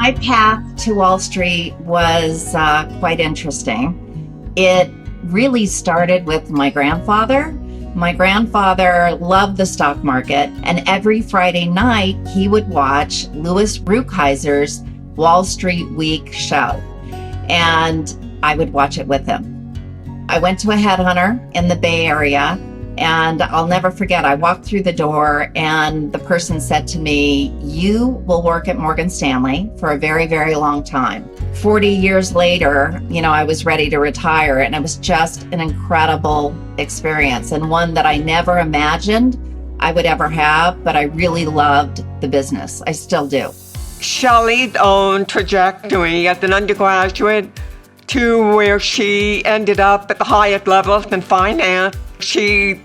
My path to Wall Street was quite interesting. It really started with my grandfather. My grandfather loved the stock market, and every Friday night he would watch Louis Rukeyser's Wall Street Week show, and I would watch it with him. I went to a headhunter in the Bay Area, and I'll never forget, I walked through the door and the person said to me, "You will work at Morgan Stanley for a very, very long time." 40 years later, I was ready to retire, and it was just an incredible experience and one that I never imagined I would ever have, but I really loved the business. I still do. Shelley's own trajectory as an undergraduate to where she ended up at the highest levels in finance. She's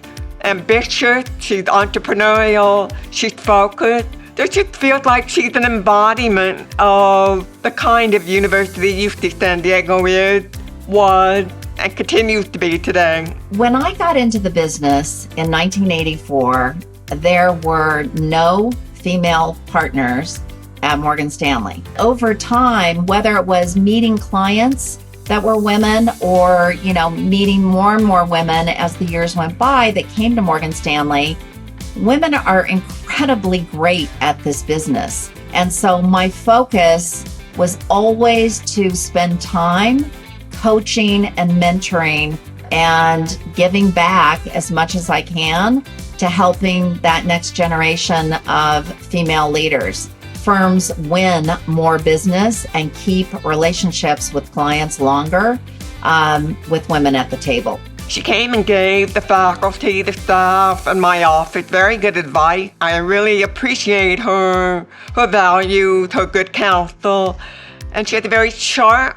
ambitious, she's entrepreneurial, she's focused. It just feels like she's an embodiment of the kind of university UC San Diego is, was, and continues to be today. When I got into the business in 1984, there were no female partners at Morgan Stanley. Over time, whether it was meeting clients that were women or, meeting more and more women as the years went by that came to Morgan Stanley, women are incredibly great at this business. And so my focus was always to spend time coaching and mentoring and giving back as much as I can to helping that next generation of female leaders. Firms win more business and keep relationships with clients longer with women at the table. She came and gave the faculty, the staff, and my office very good advice. I really appreciate her values, her good counsel, and she has a very sharp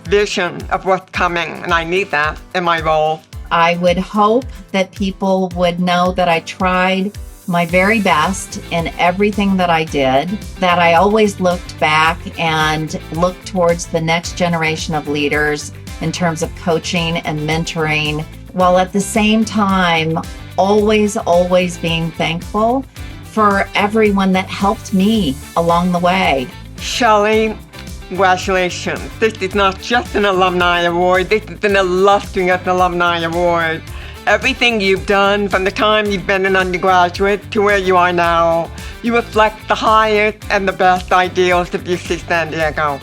vision of what's coming, and I need that in my role. I would hope that people would know that I tried my very best in everything that I did, that I always looked back and looked towards the next generation of leaders in terms of coaching and mentoring, while at the same time, always being thankful for everyone that helped me along the way. Shelley, congratulations. This is not just an alumni award, this is an illustrious alumni award. Everything you've done from the time you've been an undergraduate to where you are now, you reflect the highest and the best ideals of UC San Diego.